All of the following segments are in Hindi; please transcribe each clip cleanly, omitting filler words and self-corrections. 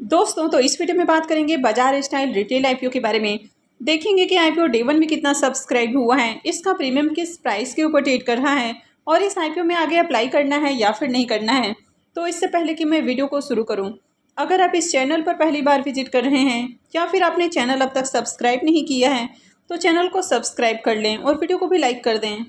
दोस्तों, तो इस वीडियो में बात करेंगे बाजार स्टाइल रिटेल आईपीओ के बारे में। देखेंगे कि आईपीओ डे 1 में कितना सब्सक्राइब हुआ है, इसका प्रीमियम किस प्राइस के ऊपर ट्रेड कर रहा है और इस आईपीओ में आगे अप्लाई करना है या फिर नहीं करना है। तो इससे पहले कि मैं वीडियो को शुरू करूं, अगर आप इस चैनल पर पहली बार विजिट कर रहे हैं या फिर आपने चैनल अब तक सब्सक्राइब नहीं किया है तो चैनल को सब्सक्राइब कर लें और वीडियो को भी लाइक कर दें।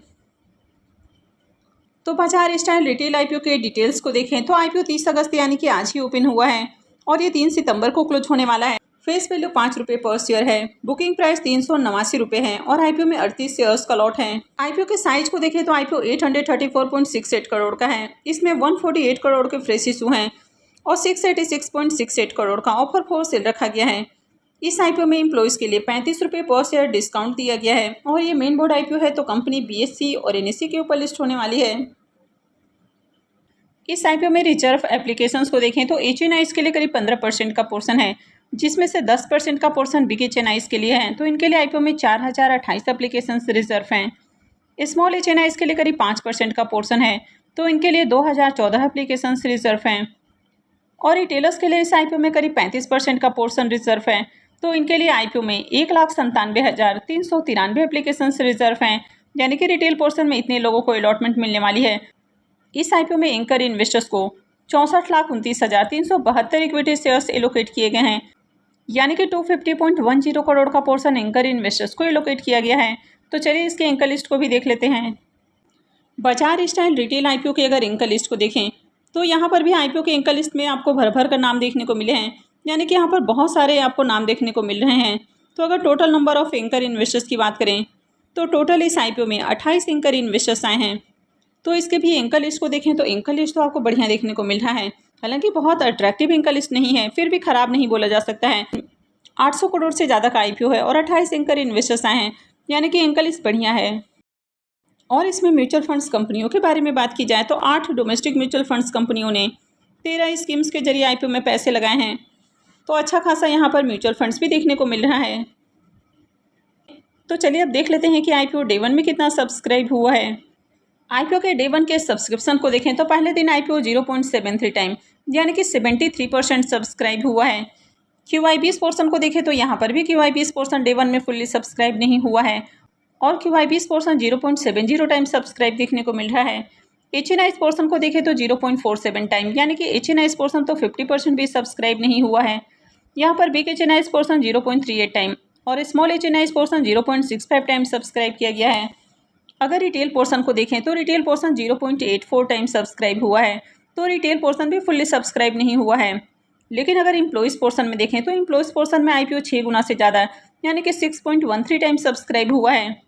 तो बाजार स्टाइल रिटेल आईपीओ के डिटेल्स को देखें तो आईपीओ 30 अगस्त यानी कि आज ही ओपन हुआ है और ये 3 सितंबर को क्लोज होने वाला है। फेस वैल्यू 5 रुपये पर शेयर है। बुकिंग प्राइस 389 रुपये है और आईपीओ में 38 शेयर्स का लॉट है। आईपीओ के साइज को देखें तो आईपीओ 834.68 करोड़ का है। इसमें 148 करोड़ के फ्रेश इशू हैं और 686.68 करोड़ का ऑफर फॉर सेल रखा गया है। इस आईपीओ में एम्प्लॉयज़ के लिए 35 रुपये पर शेयर डिस्काउंट दिया गया है और ये मेन बोर्ड आईपीओ है तो कंपनी बीएससी और एनएससी के ऊपर लिस्ट होने वाली है। इस आईपीओ में रिजर्व एप्लीकेशंस को देखें तो एचएनआईज के लिए करीब 15% का पोर्शन है, जिसमें से 10% का पोर्शन बिग एचएनआईज के लिए है। तो इनके लिए आईपीओ में 4028 एप्लीकेशंस रिजर्व हैं। स्मॉल एचएनआईज के लिए करीब 5% का पोर्शन है, तो इनके लिए 2014 एप्लीकेशंस रिजर्व हैं। और रिटेलर्स के लिए इस आईपीओ में करीब 35% का पोर्शन रिजर्व है, तो इनके लिए आईपीओ में 1,97,393 एप्लीकेशंस रिजर्व हैं, यानी कि रिटेल पोर्शन में इतने लोगों को अलॉटमेंट मिलने वाली है। इस आईपीओ में एंकर इन्वेस्टर्स को 64,29,372 इक्विटी शेयर्स एलोकेट किए गए हैं, यानी कि 250.10 करोड़ का पोर्शन एंकर इन्वेस्टर्स को एलोकेट किया गया है। तो चलिए इसके एंकर लिस्ट को भी देख लेते हैं। बाजार स्टाइल रिटेल आईपीओ के अगर एंकर लिस्ट को देखें तो यहाँ पर भी आईपीओ के एंकर लिस्ट में आपको भर भर कर नाम देखने को मिले हैं, यानी कि यहाँ पर बहुत सारे आपको नाम देखने को मिल रहे हैं। तो अगर total number of anchor investors की बात करें तो टोटल इस आईपीओ में 28 एंकर इन्वेस्टर्स आए हैं। तो इसके भी एंकर लिस्ट को देखें तो एंकर लिस्ट तो आपको बढ़िया देखने को मिल रहा है। हालांकि बहुत अट्रैक्टिव एंकर लिस्ट नहीं है, फिर भी ख़राब नहीं बोला जा सकता है। 800 करोड़ से ज़्यादा का आईपीओ है और 28 एंकर इन्वेस्टर्स आए हैं, यानी कि एंकर लिस्ट बढ़िया है। और इसमें म्यूचुअल फंड्स कंपनियों के बारे में बात की जाए तो 8 डोमेस्टिक म्यूचुअल फंड्स कंपनियों ने 13 स्कीम्स के जरिए आईपीओ में पैसे लगाए हैं। तो अच्छा खासा यहाँ पर म्यूचुअल फंड्स भी देखने को मिल रहा है। तो चलिए अब देख लेते हैं कि आईपीओ डे 1 में कितना सब्सक्राइब हुआ है। आईपीओ के डे 1 के सब्सक्रिप्शन को देखें तो पहले दिन आईपीओ 0.73 टाइम यानी कि 73% सब्सक्राइब हुआ है। QIBs पोर्शन को देखें तो यहाँ पर भी QIBs पोर्शन डे 1 में फुल्ली सब्सक्राइब नहीं हुआ है और QIBs पोर्शन 0.70 टाइम सब्सक्राइब देखने को मिल रहा है। HNIs पोर्शन को देखें तो 0.47 टाइम यानी कि HNIs पोर्शन तो 50% भी सब्सक्राइब नहीं हुआ है। यहाँ पर बिग HNIs पोर्शन 0.38 टाइम और small HNIs portion 0.65 time subscribe किया गया है। अगर रिटेल पोर्शन को देखें तो रिटेल पोर्शन 0.84 टाइम सब्सक्राइब हुआ है, तो रिटेल पोर्शन भी फुल्ली सब्सक्राइब नहीं हुआ है। लेकिन अगर एम्प्लॉइज़ पोर्शन में देखें तो एम्प्लॉइज़ पोर्शन में आईपीओ 6 गुना से ज़्यादा यानी कि 6.13 टाइम सब्सक्राइब हुआ है।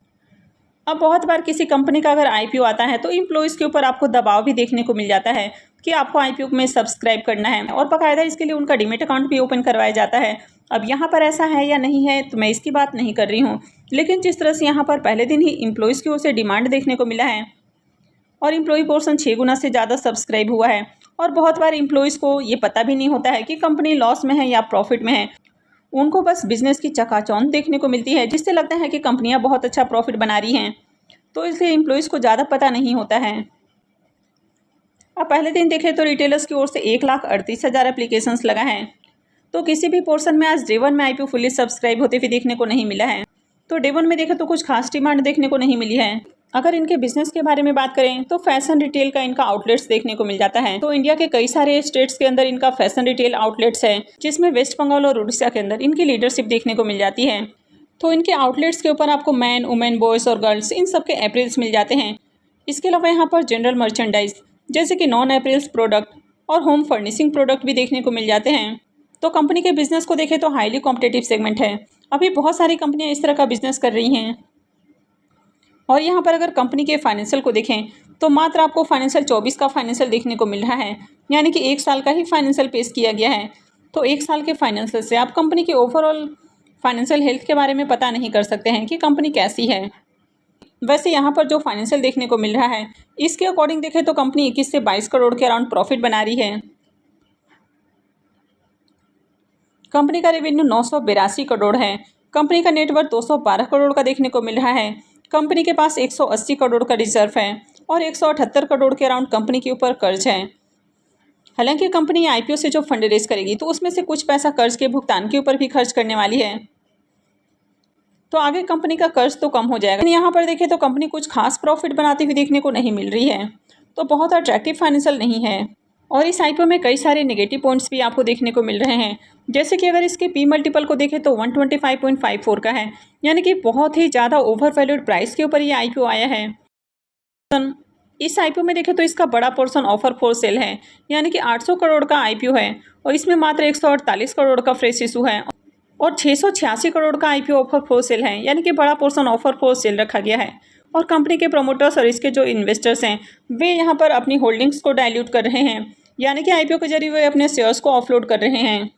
अब बहुत बार किसी कंपनी का अगर आईपीओ आता है तो एम्प्लॉइज़ के ऊपर आपको दबाव भी देखने को मिल जाता है कि आपको आईपीओ में सब्सक्राइब करना है और बाकायदा इसके लिए उनका डीमैट अकाउंट भी ओपन करवाया जाता है। अब यहाँ पर ऐसा है या नहीं है तो मैं इसकी बात नहीं कर रही हूँ, लेकिन जिस तरह से यहाँ पर पहले दिन ही एम्प्लॉइज़ की ओर से डिमांड देखने को मिला है और एम्प्लॉय पोर्शन 6 गुना से ज़्यादा सब्सक्राइब हुआ है और बहुत बार एम्प्लॉइज़ को ये पता भी नहीं होता है कि कंपनी लॉस में है या प्रॉफिट में है। उनको बस बिजनेस की चकाचौंध देखने को मिलती है, जिससे लगता है कि कंपनियाँ बहुत अच्छा प्रॉफिट बना रही हैं, तो इसलिए एम्प्लॉइज़ को ज़्यादा पता नहीं होता है। अब पहले दिन देखें तो रिटेलर्स की ओर से 1,38,000 एप्लीकेशंस लगा है, तो किसी भी पोर्शन में आज डे 1 में आईपीओ फुल्ली सब्सक्राइब होते हुए देखने को नहीं मिला है। तो डे 1 में देखें तो कुछ खास डिमांड देखने को नहीं मिली है। अगर इनके बिजनेस के बारे में बात करें तो फैशन रिटेल का इनका आउटलेट्स देखने को मिल जाता है। तो इंडिया के कई सारे स्टेट्स के अंदर इनका फैशन रिटेल आउटलेट्स है, जिसमें वेस्ट बंगाल और उड़ीसा के अंदर इनकी लीडरशिप देखने को मिल जाती है। तो इनके आउटलेट्स के ऊपर आपको मैन, वुमेन, बॉयज़ और गर्ल्स इन सब के एप्रिल्स मिल जाते हैं। इसके अलावा यहाँ पर जनरल मर्चेंडाइज जैसे कि नॉन एप्रिल्स प्रोडक्ट और होम फर्निशिंग प्रोडक्ट भी देखने को मिल जाते हैं। तो कंपनी के बिजनेस को देखें तो हाईली कॉम्पिटिटिव सेगमेंट है। अभी बहुत सारी कंपनियां इस तरह का बिजनेस कर रही हैं। और यहाँ पर अगर कंपनी के फाइनेंशियल को देखें तो मात्र आपको फाइनेंशियल 24 का फाइनेंशियल देखने को मिल रहा है, यानी कि 1 साल का ही फाइनेंशियल पेश किया गया है। तो 1 साल के फाइनेंशियल से आप कंपनी के ओवरऑल फाइनेंशियल हेल्थ के बारे में पता नहीं कर सकते हैं कि कंपनी कैसी है। वैसे यहाँ पर जो फाइनेंशियल देखने को मिल रहा है इसके अकॉर्डिंग देखें तो कंपनी 21 से 22 करोड़ के अराउंड प्रॉफिट बना रही है। कंपनी का रेवेन्यू 982 करोड़ है। कंपनी का नेटवर्थ 212 करोड़ का देखने को मिल रहा है। कंपनी के पास 180 करोड़ का रिजर्व है और 178 करोड़ के अराउंड कंपनी के ऊपर कर्ज है। हालांकि कंपनी आईपीओ से जो फंड रेज करेगी तो उसमें से कुछ पैसा कर्ज के भुगतान के ऊपर भी खर्च करने वाली है, तो आगे कंपनी का कर्ज तो कम हो जाएगा। लेकिन यहाँ पर देखें तो कंपनी कुछ खास प्रॉफिट बनाती हुई देखने को नहीं मिल रही है, तो बहुत अट्रैक्टिव फाइनेंशियल नहीं है। और इस आईपीओ में कई सारे नेगेटिव पॉइंट्स भी आपको देखने को मिल रहे हैं, जैसे कि अगर इसके पी मल्टीपल को देखें तो 125.54 का है, यानी कि बहुत ही ज़्यादा ओवर वैल्यूड प्राइस के ऊपर ये आईपीओ आया है। इस आईपीओ में देखें तो इसका बड़ा पोर्शन ऑफर फॉर सेल है, यानी कि 800 करोड़ का आईपीओ है और इसमें मात्र 148 करोड़ का फ्रेश इशू है और 686 करोड़ का आईपीओ ऑफर फॉर सेल है, यानी कि बड़ा पोर्शन ऑफर फॉर सेल रखा गया है। और कंपनी के प्रमोटर्स और इसके जो इन्वेस्टर्स हैं वे यहाँ पर अपनी होल्डिंग्स को डाइल्यूट कर रहे हैं, यानी कि आईपीओ के जरिए वे अपने शेयर्स को ऑफलोड कर रहे हैं।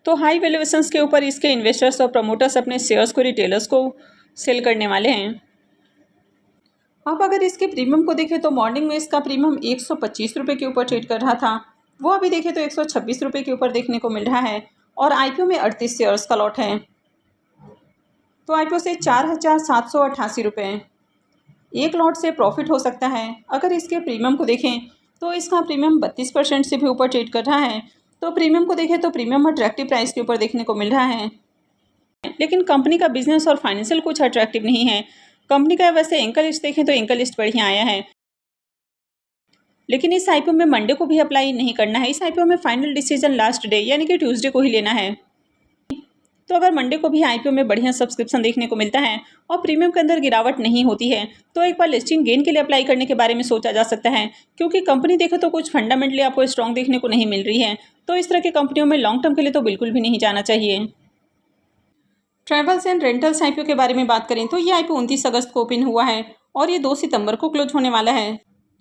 तो हाई वैल्यूएशंस के ऊपर इसके इन्वेस्टर्स और प्रमोटर्स अपने शेयर्स को रिटेलर्स को सेल करने वाले हैं। अब अगर इसके प्रीमियम को देखें तो मॉर्निंग में इसका प्रीमियम 125 रुपये के ऊपर ट्रेड कर रहा था, वो अभी देखें तो 126 रुपये के ऊपर देखने को मिल रहा है और आईपीओ में 38 शेयर्स का लॉट है। तो आईपीओ से 4,788 रुपये एक लॉट से प्रॉफिट हो सकता है। अगर इसके प्रीमियम को देखें तो इसका प्रीमियम 32% से भी ऊपर ट्रेड कर रहा है, तो प्रीमियम को देखें तो प्रीमियम अट्रैक्टिव प्राइस के ऊपर देखने को मिल रहा है। लेकिन कंपनी का बिजनेस और फाइनेंशियल कुछ अट्रैक्टिव नहीं है। कंपनी का वैसे एंकर लिस्ट देखें तो एंकर लिस्ट बढ़िया आया है, लेकिन इस आईपीओ में मंडे को भी अप्लाई नहीं करना है। इस आईपीओ में फाइनल डिसीजन लास्ट डे यानी कि ट्यूसडे को ही लेना है। तो अगर मंडे को भी आईपीओ में बढ़िया सब्सक्रिप्शन देखने को मिलता है और प्रीमियम के अंदर गिरावट नहीं होती है तो एक बार लिस्टिंग गेन के लिए अप्लाई करने के बारे में सोचा जा सकता है, क्योंकि कंपनी देखे तो कुछ फंडामेंटली आपको स्ट्रॉन्ग देखने को नहीं मिल रही है। तो इस तरह की कंपनियों में लॉन्ग टर्म के लिए तो बिल्कुल भी नहीं जाना चाहिए। ट्रैवल्स एंड रेंटल्स आईपीओ के बारे में बात करें तो ये आईपीओ 29 अगस्त को ओपन हुआ है और ये 2 सितंबर को क्लोज होने वाला है।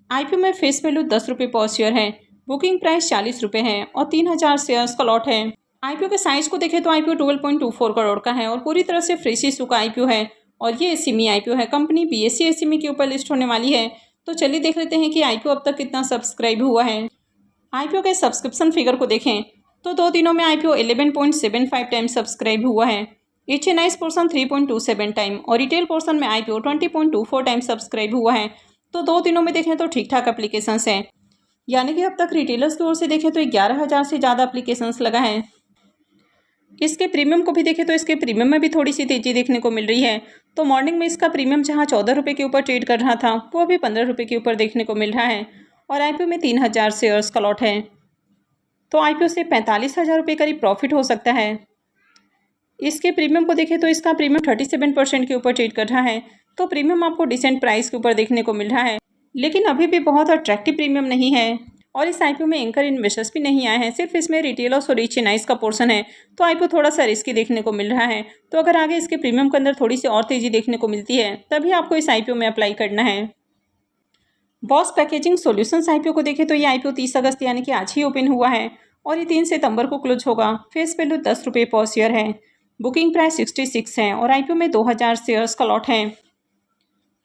आईपीओ में फेस वैल्यू 10 रुपये पर शेयर है, बुकिंग प्राइस 40 रुपये है और 3000 शेयर्स का लॉट है। आईपीओ के साइज को देखें तो आईपीओ 12.24 करोड़ का है और पूरी तरह से फ्रेश इशू का आईपीओ है और ये एसएमई आईपीओ है। कंपनी बीएसई एसएमई के ऊपर लिस्ट होने वाली है। तो चलिए देख लेते हैं कि आईपीओ अब तक कितना सब्सक्राइब हुआ है। आईपीओ के सब्सक्रिप्शन फिगर को देखें तो 2 दिनों में आईपीओ 11.75 टाइम सब्सक्राइब हुआ है। एचएनआईज पोर्सन 3.27 टाइम और रिटेल पोर्सन में आईपीओ 20.24 टाइम सब्सक्राइब हुआ है। तो 2 दिनों में देखें तो ठीक ठाक एप्लीकेशंस हैं, यानी कि अब तक रिटेलर्स की ओर से देखें तो 11,000 से ज़्यादा एप्लीकेशंस लगा है। इसके प्रीमियम को भी देखें तो इसके प्रीमियम में भी थोड़ी सी तेज़ी देखने को मिल रही है। तो मॉर्निंग में इसका प्रीमियम जहां 14 रुपये के ऊपर ट्रेड कर रहा था वो अभी 15 रुपये के ऊपर देखने को मिल रहा है और आईपीओ में 3000 शेयर्स का लॉट है। तो आईपीओ से 45,000 रुपये करीब प्रॉफिट हो सकता है। इसके प्रीमियम को देखें तो इसका प्रीमियम 37% के ऊपर ट्रेड कर रहा है, तो प्रीमियम आपको डिसेंट प्राइस के ऊपर देखने को मिल रहा है, लेकिन अभी भी बहुत अट्रैक्टिव प्रीमियम नहीं है। और इस आईपीओ में एंकर इन्वेस्टर्स भी नहीं आए हैं, सिर्फ इसमें रिटेलर्स और एचएनआईज का पोर्शन है। तो आईपीओ थोड़ा सा रिस्की देखने को मिल रहा है। तो अगर आगे इसके प्रीमियम के अंदर थोड़ी सी और तेज़ी देखने को मिलती है तभी आपको इस आईपीओ में अप्लाई करना है। बॉस पैकेजिंग सॉल्यूशंस आईपीओ को देखें तो ये आईपीओ 30 अगस्त यानी कि आज ही ओपन हुआ है और ये 3 सितंबर को क्लोज होगा। फेस वैल्यू 10 रुपये पर शेयर है, बुकिंग प्राइस 66 है और आईपीओ में 2000 शेयर्स का लॉट है।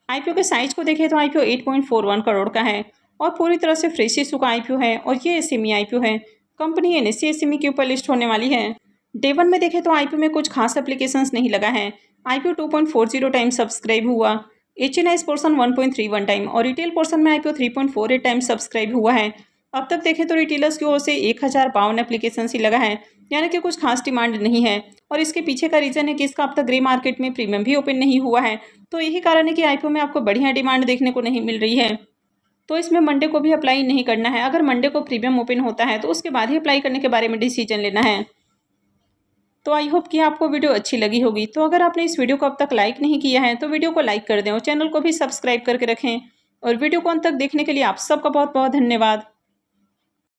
आईपीओ के साइज को देखें तो आईपीओ 8.41 करोड़ का है और पूरी तरह से फ्रेश इशू का आईपीओ है और ये एसएमई आईपीओ है। कंपनी एनएससी एसएमई के ऊपर लिस्ट होने वाली है। डे 1 में देखें तो आईपीओ में कुछ खास एप्लीकेशंस नहीं लगा है। आईपीओ 2.40 टाइम सब्सक्राइब हुआ, एचएनआईज पोर्सन 1.31 टाइम और रिटेल पोर्सन में आईपीओ 3.48 टाइम सब्सक्राइब हुआ है। अब तक देखें तो रिटेलर्स की ओर से 1052 एप्लीकेशंस ही लगा है, यानी कि कुछ खास डिमांड नहीं है। और इसके पीछे का रीज़न है कि इसका अब तक ग्रे मार्केट में प्रीमियम भी ओपन नहीं हुआ है, तो यही कारण है कि आईपीओ में आपको बढ़िया डिमांड देखने को नहीं मिल रही है। तो इसमें मंडे को भी अप्लाई नहीं करना है। अगर मंडे को प्रीमियम ओपन होता है तो उसके बाद ही अप्लाई करने के बारे में डिसीजन लेना है। तो आई होप कि आपको वीडियो अच्छी लगी होगी। तो अगर आपने इस वीडियो को अब तक लाइक नहीं किया है तो वीडियो को लाइक कर दें और चैनल को भी सब्सक्राइब करके रखें। और वीडियो को अंत तक देखने के लिए आप सबका बहुत बहुत धन्यवाद।